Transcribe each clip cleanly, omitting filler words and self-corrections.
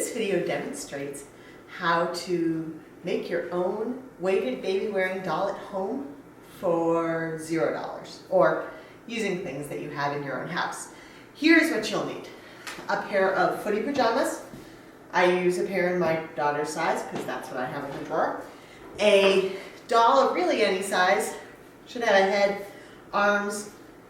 This video demonstrates how to make your own weighted baby-wearing doll at home for $0 or using things that you have in your own house. Here's what you'll need. A pair of footy pajamas. I use a pair in my daughter's size because that's what I have in the drawer. A doll of really any size. Should have a head, arms,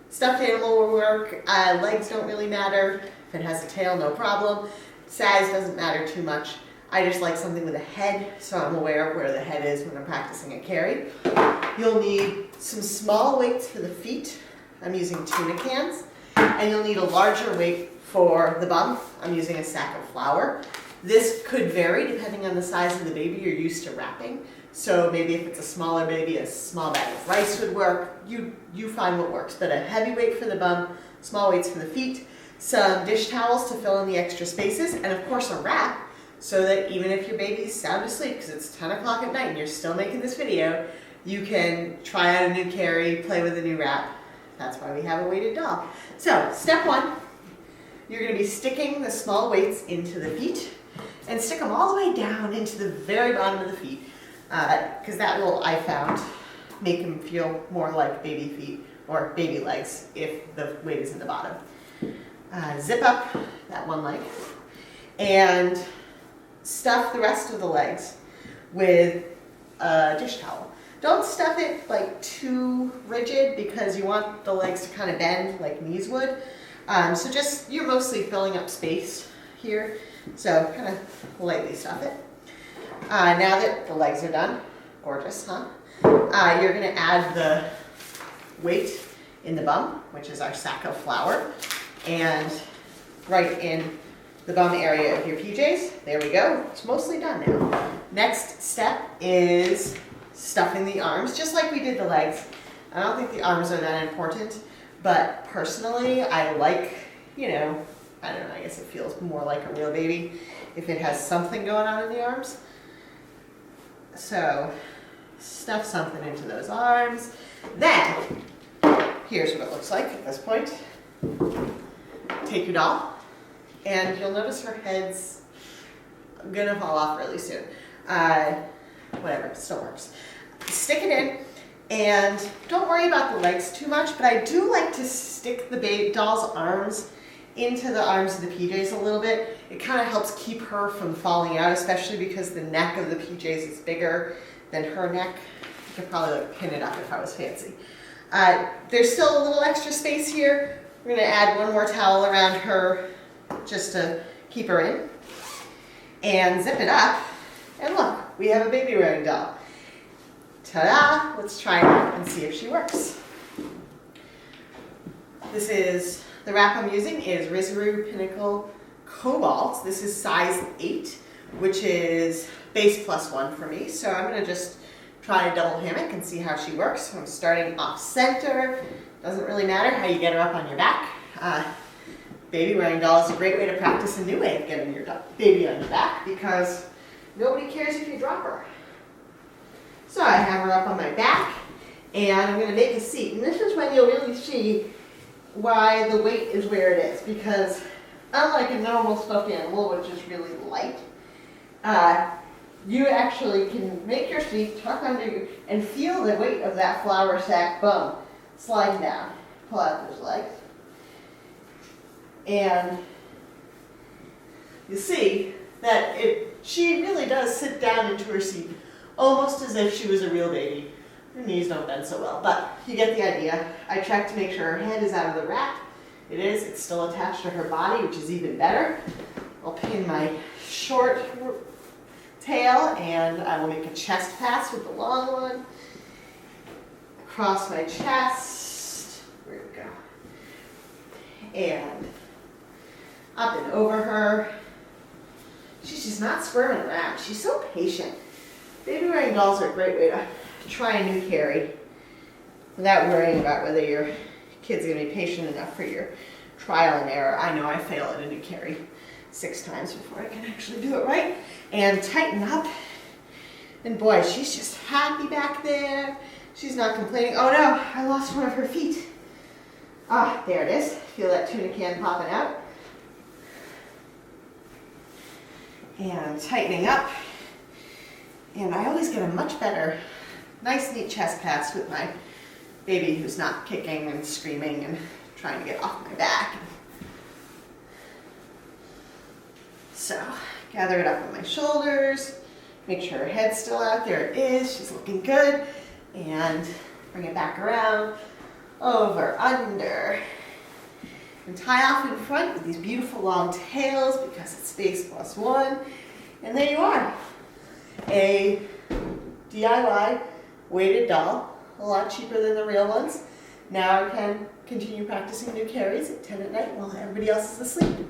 stuffed animal will work. Legs don't really matter. If it has a tail, no problem. Size doesn't matter too much. I just like something with a head, so I'm aware of where the head is when I'm practicing a carry. You'll need some small weights for the feet. I'm using tuna cans. And you'll need a larger weight for the bum. I'm using a sack of flour. This could vary depending on the size of the baby you're used to wrapping. So maybe if it's a smaller baby, a small bag of rice would work. You find what works. But a heavy weight for the bum, small weights for the feet, some dish towels to fill in the extra spaces, and of course a wrap so that even if your baby's sound asleep because it's 10 o'clock at night and you're still making this video, you can try out a new carry, play with a new wrap. That's why we have a weighted doll. So step one, you're going to be sticking the small weights into the feet and stick them all the way down into the very bottom of the feet because that will, I found, make them feel more like baby feet or baby legs if the weight is in the bottom. Zip up that one leg and stuff the rest of the legs with a dish towel. Don't stuff it like too rigid because you want the legs to kind of bend like knees would. So just, you're mostly filling up space here. So kind of lightly stuff it. Now that the legs are done, gorgeous, huh? You're gonna add the weight in the bum, which is our sack of flour, and right in the bum area of your PJs. There we go, it's mostly done now. Next step is stuffing the arms, just like we did the legs. I don't think the arms are that important, but personally, I like, I don't know, I guess it feels more like a real baby if it has something going on in the arms. So, stuff something into those arms. Then, here's what it looks like at this point. Take your doll, and you'll notice her head's gonna fall off really soon. Whatever, it still works. Stick it in, and don't worry about the legs too much, but I do like to stick the doll's arms into the arms of the PJs a little bit. It kind of helps keep her from falling out, especially because the neck of the PJs is bigger than her neck. I could probably pin it up if I was fancy. There's still a little extra space here. We're going to add one more towel around her just to keep her in. And zip it up. And look, we have a baby-wearing doll. Ta-da! Let's try it out and see if she works. The wrap I'm using is Risaroo Pinnacle Cobalt. This is size 8, which is base +1 for me. So I'm going to just try a double hammock and see how she works. So I'm starting off center. Doesn't really matter how you get her up on your back. Baby-wearing doll is a great way to practice a new way of getting your baby on your back because nobody cares if you drop her. So I have her up on my back, and I'm going to make a seat. And this is when you'll really see why the weight is where it is, because unlike a normal stuffed animal, which is really light, you actually can make your seat, tuck under you, and feel the weight of that flour sack bum sliding down. Pull out those legs. And you see that she really does sit down into her seat almost as if she was a real baby. Her knees don't bend so well, but you get the idea. I checked to make sure her head is out of the wrap. It is. It's still attached to her body, which is even better. I'll pin my short tail, and I will make a chest pass with the long one. Across my chest. Where we go. And up and over her. She's just not squirming around. She's so patient. Baby-wearing dolls are a great way to try a new carry without worrying about whether your kid's going to be patient enough for your trial and error. I know I fail at a new carry 6 times before I can actually do it right. And tighten up. And boy, she's just happy back there. She's not complaining. Oh no, I lost one of her feet. Ah, there it is. Feel that tuna can popping out. and tightening up. And I always get a much better, nice neat chest pass with my baby who's not kicking and screaming and trying to get off my back. So, gather it up on my shoulders, make sure her head's still out. There it is, she's looking good. And bring it back around, over, under. And tie off in front with these beautiful long tails because it's space plus one. And there you are. A DIY weighted doll, a lot cheaper than the real ones. Now I can continue practicing new carries at 10 at night while everybody else is asleep.